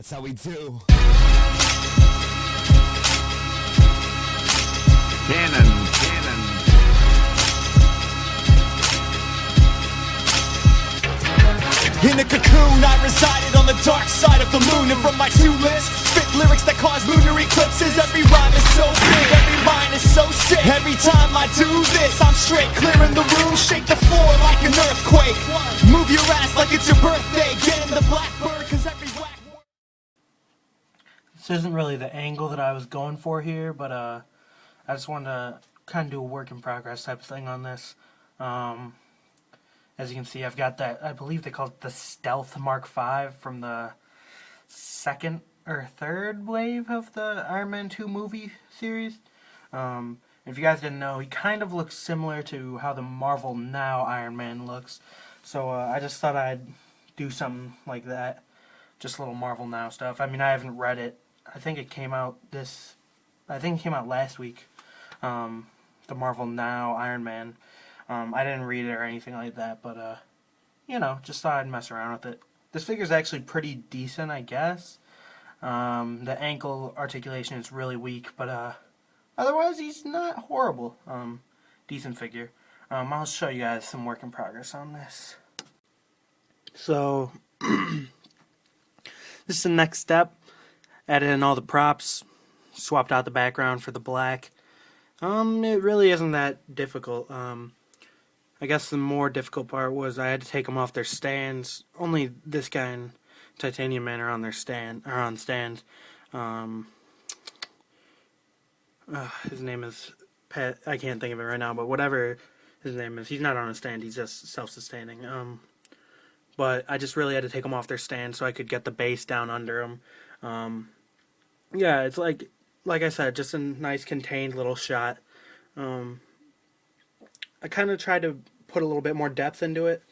That's how we do. Cannon. In a cocoon, I resided on the dark side of the moon. And from my two lips, spit lyrics that cause lunar eclipses. Every rhyme is so big, every line is so sick. Every time I do this, I'm straight clearing the room. Shake the floor like an earthquake. Move your ass like it's your birthday. Get in the blackbird, cause every whack word. This isn't really the angle that I was going for here, but I just wanted to kind of do a work in progress type of thing on this. As you can see, I've got that, I believe they call it the Stealth Mark V from the second or third wave of the Iron Man 2 movie series. If you guys didn't know, he kind of looks similar to how the Marvel Now Iron Man looks. So I just thought I'd do something like that. Just a little Marvel Now stuff. I mean, I haven't read it. I think it came out last week. The Marvel Now Iron Man. I didn't read it or anything like that, but, just thought I'd mess around with it. This figure's actually pretty decent, I guess. The ankle articulation is really weak, but, otherwise he's not horrible. Decent figure. I'll show you guys some work in progress on this. So, this is the next step. Added in all the props, swapped out the background for the black. It really isn't that difficult. I guess the more difficult part was I had to take them off their stands. Only this guy and Titanium Man are on their stands. His name is Pat. I can't think of it right now, but whatever his name is, he's not on a stand. He's just self-sustaining. But I just really had to take them off their stand so I could get the base down under them. Yeah, it's like I said, just a nice contained little shot. I kind of tried to put a little bit more depth into it.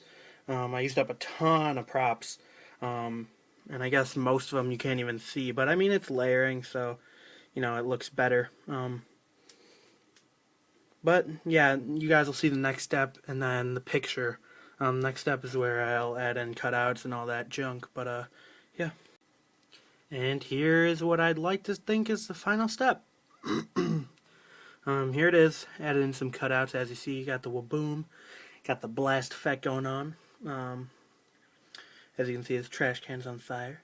I used up a ton of props, and I guess most of them you can't even see, but I mean it's layering, so it looks better. But yeah, you guys will see the next step and then the picture. Next step is where I'll add in cutouts and all that junk, but yeah. And here is what I'd like to think is the final step. Here it is. Added in some cutouts. As you see, you got the waboom. Got the blast effect going on. As you can see, the trash can's on fire.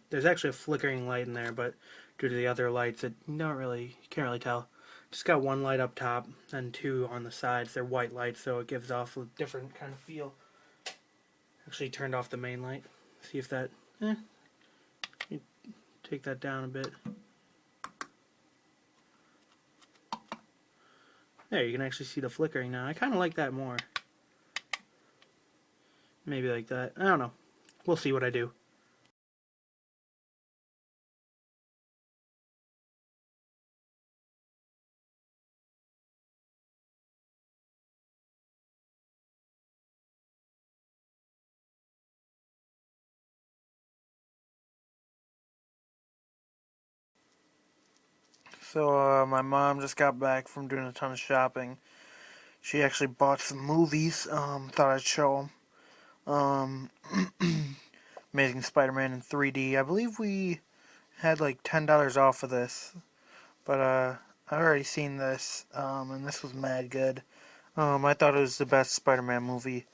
There's actually a flickering light in there, but due to the other lights, you can't really tell. Just got one light up top and two on the sides. They're white lights, so it gives off a different kind of feel. Actually turned off the main light. See if that... Take that down a bit. There, you can actually see the flickering now. I kind of like that more. Maybe like that. I don't know. We'll see what I do. So, my mom just got back from doing a ton of shopping. She actually bought some movies. Thought I'd show them. Amazing Spider-Man in 3D. I believe we had like $10 off of this. But, I've already seen this. And this was mad good. I thought it was the best Spider-Man movie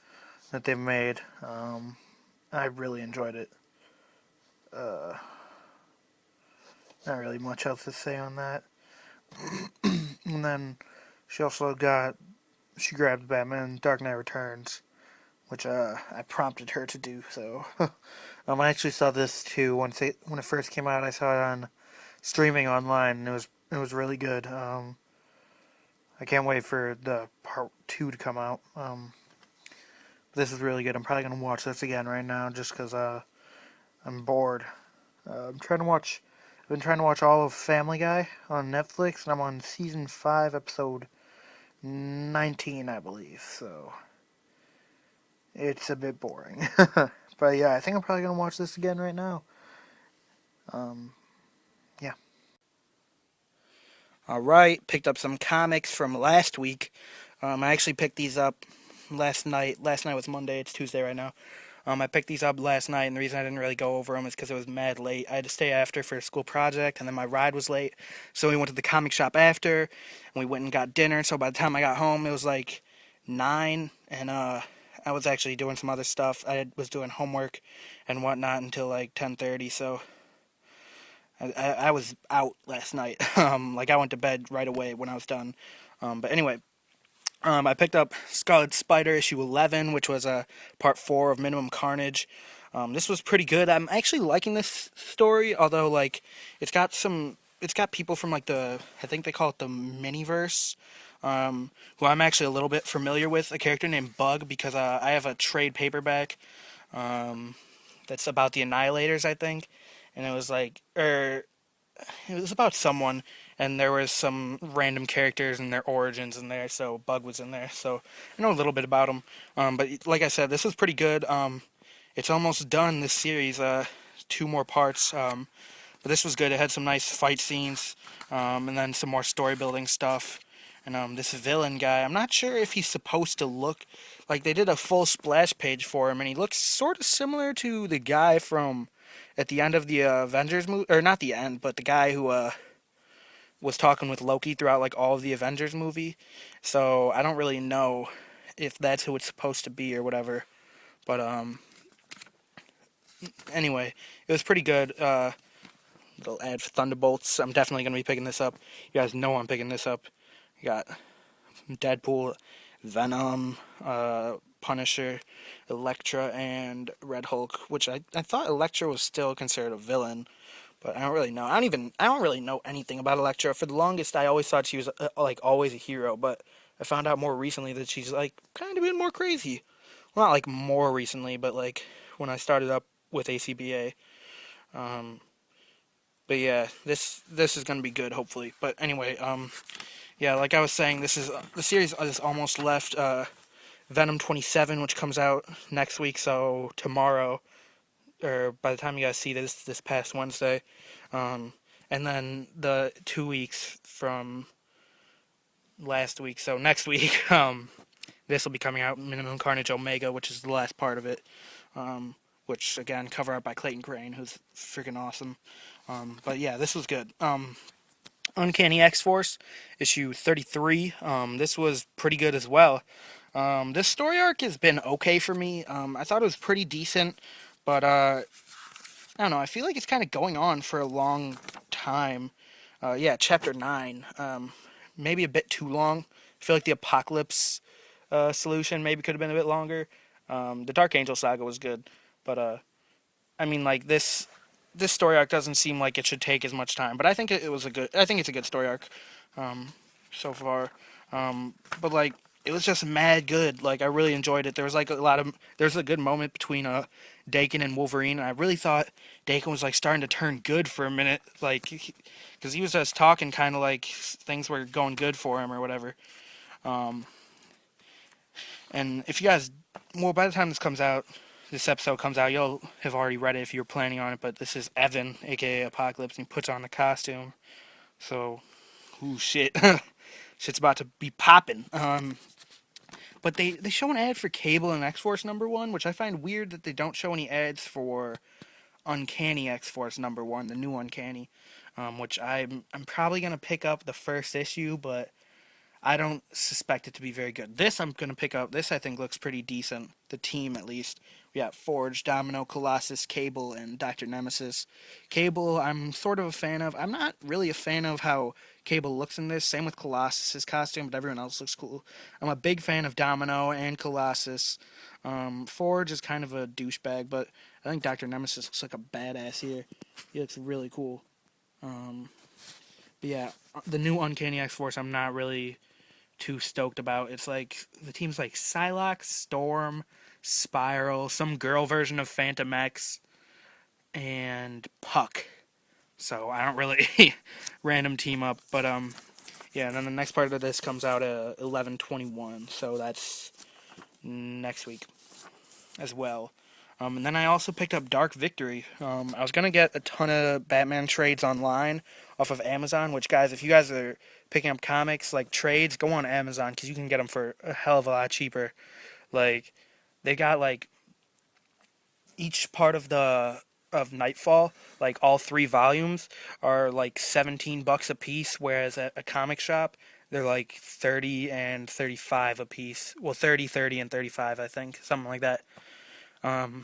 that they've made. I really enjoyed it. Not really much else to say on that. And then she grabbed Batman Dark Knight Returns, which I prompted her to do. So I actually saw this too when it first came out. I saw it on streaming online, and it was really good. I can't wait for the part 2 to come out. This is really good. I'm probably gonna watch this again right now just because I'm bored. I've been trying to watch all of Family Guy on Netflix, and I'm on season 5, episode 19, I believe, so it's a bit boring. But yeah, I think I'm probably going to watch this again right now. Yeah. Alright, picked up some comics from last week. I actually picked these up last night. Last night was Monday, it's Tuesday right now. I picked these up last night, and the reason I didn't really go over them is because it was mad late. I had to stay after for a school project, and then my ride was late. So we went to the comic shop after, and we went and got dinner. So by the time I got home, it was like 9, and I was actually doing some other stuff. I was doing homework and whatnot until like 10:30. So I was out last night. Like I went to bed right away when I was done. But anyway. I picked up Scarlet Spider issue 11, which was part 4 of Minimum Carnage. This was pretty good. I'm actually liking this story, although like it's got people from like I think they call it the Miniverse, who I'm actually a little bit familiar with. A character named Bug, because I have a trade paperback that's about the Annihilators, I think, and it was it was about someone, and there was some random characters and their origins in there, so Bug was in there, so I know a little bit about him. But like I said, this was pretty good. It's almost done, this series, 2 more parts, but this was good. It had some nice fight scenes, and then some more story building stuff. And this villain guy, I'm not sure if he's supposed to look like, they did a full splash page for him, and he looks sort of similar to the guy from at the end of the Avengers movie, or not the end, but the guy who was talking with Loki throughout like all of the Avengers movie. So I don't really know if that's who it's supposed to be or whatever. But anyway, it was pretty good. Little ad for Thunderbolts. I'm definitely gonna be picking this up. You guys know I'm picking this up. You got Deadpool, Venom, Punisher, Elektra, and Red Hulk, which I thought Elektra was still considered a villain, but I don't really know. I don't really know anything about Elektra. For the longest, I always thought she was like always a hero, but I found out more recently that she's like kind of been more crazy. Well, not like more recently, but like when I started up with ACBA. But yeah, this is gonna be good, hopefully. But anyway, yeah, like I was saying, the series is almost left. Venom 27, which comes out next week, so tomorrow, or by the time you guys see this past Wednesday, and then the 2 weeks from last week, so next week, this will be coming out, Minimum Carnage Omega, which is the last part of it, which, again, cover art by Clayton Crane, who's freaking awesome. But yeah, this was good. Uncanny X-Force, issue 33, this was pretty good as well. This story arc has been okay for me. I thought it was pretty decent, but I don't know, I feel like it's kind of going on for a long time. Yeah, chapter 9, maybe a bit too long. I feel like the Apocalypse solution maybe could have been a bit longer. The Dark Angel saga was good, but I mean, like, this story arc doesn't seem like it should take as much time, but I think I think it's a good story arc so far. But like, it was just mad good. Like, I really enjoyed it. There was like there's a good moment between Daken and Wolverine, and I really thought Daken was like starting to turn good for a minute, like, because he was just talking kind of like things were going good for him or whatever. And if you guys, well, by the time this episode comes out, you'll have already read it if you're planning on it, but this is Evan, aka Apocalypse, and he puts on the costume. So, ooh, shit. Shit's about to be popping. But they show an ad for Cable and X-Force #1, which I find weird that they don't show any ads for Uncanny X-Force #1, the new Uncanny, which I'm probably going to pick up the first issue, but I don't suspect it to be very good. This I'm going to pick up. This I think looks pretty decent. The team, at least. We got Forge, Domino, Colossus, Cable, and Dr. Nemesis. Cable, I'm sort of a fan of. I'm not really a fan of how Cable looks in this. Same with Colossus' costume, but everyone else looks cool. I'm a big fan of Domino and Colossus. Forge is kind of a douchebag, but I think Dr. Nemesis looks like a badass here. He looks really cool. But yeah, the new Uncanny X-Force I'm not really too stoked about. It's like the team's like Psylocke, Storm, Spiral, some girl version of Phantom X, and Puck. So I don't really random team up, but yeah. And then the next part of this comes out at 11/21, so that's next week as well. And then I also picked up Dark Victory. I was gonna get a ton of Batman trades online off of Amazon. Which, guys, if you guys are picking up comics like trades, go on Amazon because you can get them for a hell of a lot cheaper. Like, they got like each part of Nightfall, like all 3 volumes, are like $17 a piece, whereas at a comic shop they're like 30 and 35 a piece. Well, 30, 30, and 35, I think, something like that.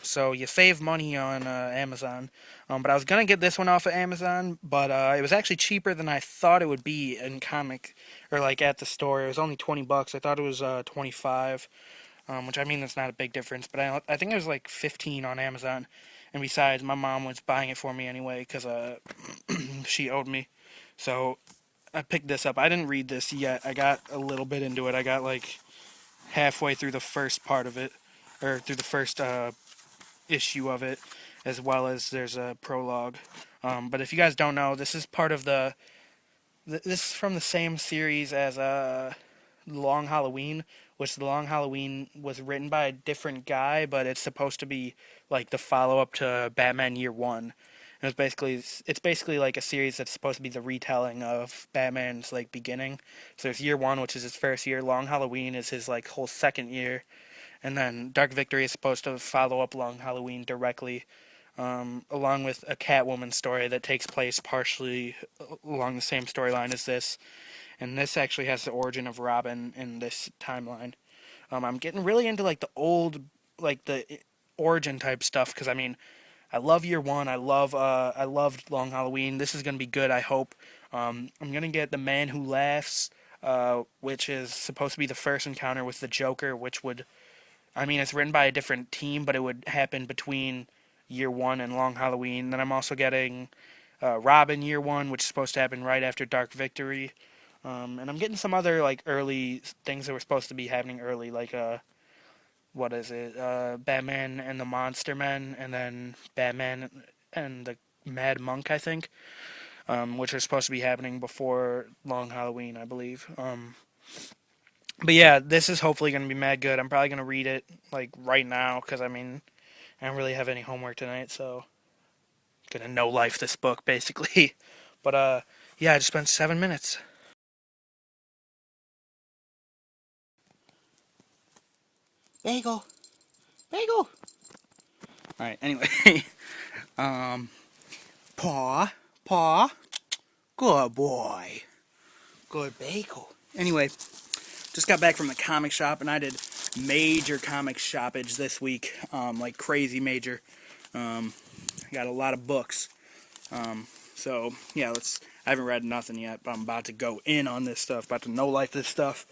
So you save money on Amazon. But I was gonna get this one off of Amazon, but it was actually cheaper than I thought it would be in comic or like at the store. It was only $20. I thought it was 25, which I mean that's not a big difference. But I think it was like 15 on Amazon. And besides, my mom was buying it for me anyway because she owed me. So I picked this up. I didn't read this yet. I got a little bit into it. I got like halfway through the first part of it, or through the first issue of it, as well as there's a prologue. But if you guys don't know, this is part of this is from the same series as Long Halloween, which the Long Halloween was written by a different guy, but it's supposed to be like the follow-up to Batman Year One. And it's basically like a series that's supposed to be the retelling of Batman's like beginning. So there's Year One, which is his first year. Long Halloween is his like whole second year, and then Dark Victory is supposed to follow up Long Halloween directly, along with a Catwoman story that takes place partially along the same storyline as this. And this actually has the origin of Robin in this timeline. I'm getting really into like the old, like the origin type stuff because I mean, I love Year One. I loved Long Halloween. This is gonna be good. I hope. I'm gonna get The Man Who Laughs, which is supposed to be the first encounter with the Joker, which would, I mean, it's written by a different team, but it would happen between Year One and Long Halloween. Then I'm also getting Robin Year One, which is supposed to happen right after Dark Victory. And I'm getting some other like early things that were supposed to be happening early, like what is it? Batman and the Monster Men, and then Batman and the Mad Monk, I think, which are supposed to be happening before Long Halloween, I believe. But yeah, this is hopefully going to be mad good. I'm probably going to read it like right now because I mean I don't really have any homework tonight, so I'm gonna no life this book basically. But yeah, I just spent 7 minutes. Bagel, bagel. All right. Anyway, um, paw, good boy, good bagel. Anyway, just got back from the comic shop and I did major comic shoppage this week, like crazy major. I got a lot of books. So yeah, I haven't read nothing yet, but I'm about to go in on this stuff, about to no life this stuff.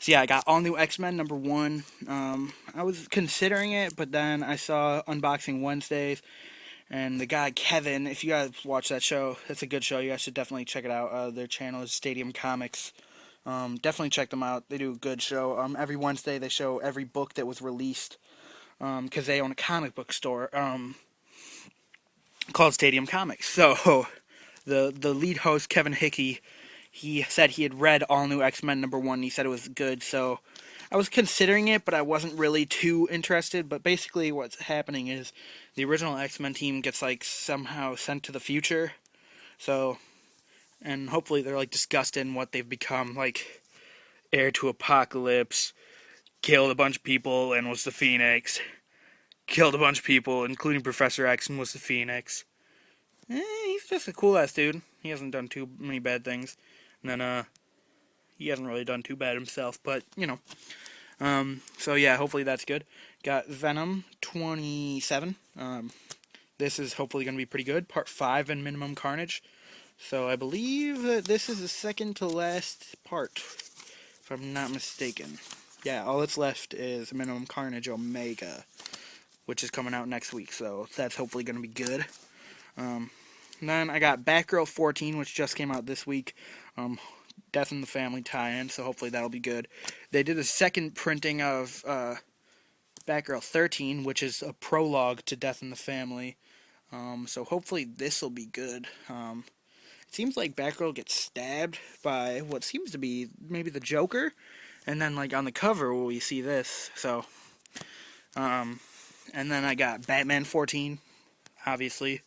So yeah, I got all new X-Men #1. I was considering it, but then I saw Unboxing Wednesdays, and the guy Kevin, if you guys watch that show, it's a good show. You guys should definitely check it out. Their channel is Stadium Comics. Definitely check them out. They do a good show. Every Wednesday they show every book that was released, because they own a comic book store called Stadium Comics. So the lead host, Kevin Hickey, he said he had read All New X-Men #1. He said it was good, so I was considering it, but I wasn't really too interested. But basically what's happening is the original X-Men team gets like somehow sent to the future. So, and hopefully they're like disgusted in what they've become, like heir to Apocalypse, killed a bunch of people and was the Phoenix, killed a bunch of people, including Professor X, and was the Phoenix. He's just a cool ass dude. He hasn't done too many bad things. And then, he hasn't really done too bad himself, but, you know. So yeah, hopefully that's good. Got Venom 27. This is hopefully going to be pretty good. Part 5 in Minimum Carnage. So I believe that this is the second to last part, if I'm not mistaken. Yeah, all that's left is Minimum Carnage Omega, which is coming out next week, so that's hopefully going to be good. And then I got Batgirl 14, which just came out this week. Death in the Family tie-in, so hopefully that'll be good. They did a second printing of Batgirl 13, which is a prologue to Death in the Family. So hopefully this will be good. It seems like Batgirl gets stabbed by what seems to be maybe the Joker, and then like on the cover we see this. So, and then I got Batman 14, obviously.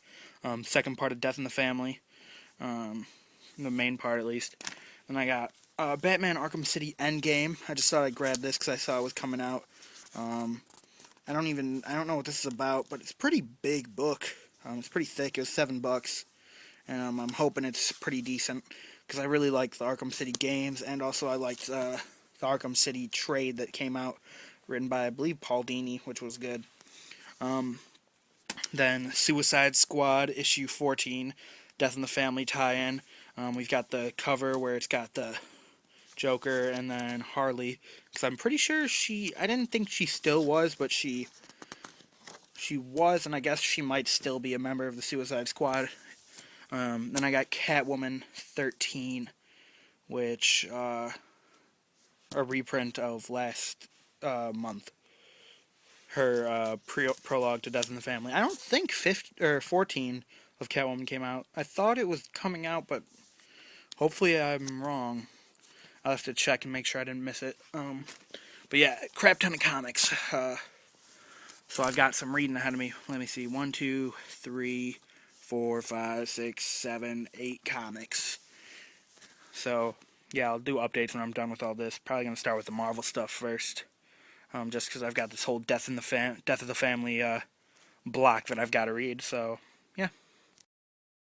Second part of Death in the Family. The main part, at least. And I got Batman Arkham City Endgame. I just thought I'd grab this because I saw it was coming out. I don't know what this is about, but it's a pretty big book. It's pretty thick. It was $7, and I'm hoping it's pretty decent because I really like the Arkham City games, and also I liked the Arkham City trade that came out, written by I believe Paul Dini, which was good. Then Suicide Squad issue 14, Death in the Family tie-in. We've got the cover where it's got the Joker and then Harley, because I'm pretty sure I didn't think she still was, but she was, and I guess she might still be a member of the Suicide Squad. Then I got Catwoman 13, which a reprint of last month. Her prologue to Death in the Family. I don't think 14 of Catwoman came out. I thought it was coming out, but hopefully I'm wrong. I'll have to check and make sure I didn't miss it. But yeah, crap ton of comics. So I've got some reading ahead of me. Let me see. 1, 2, 3, 4, 5, 6, 7, 8 comics. So yeah, I'll do updates when I'm done with all this. Probably gonna start with the Marvel stuff first. Just because I've got this whole Death of the Family block that I've got to read. So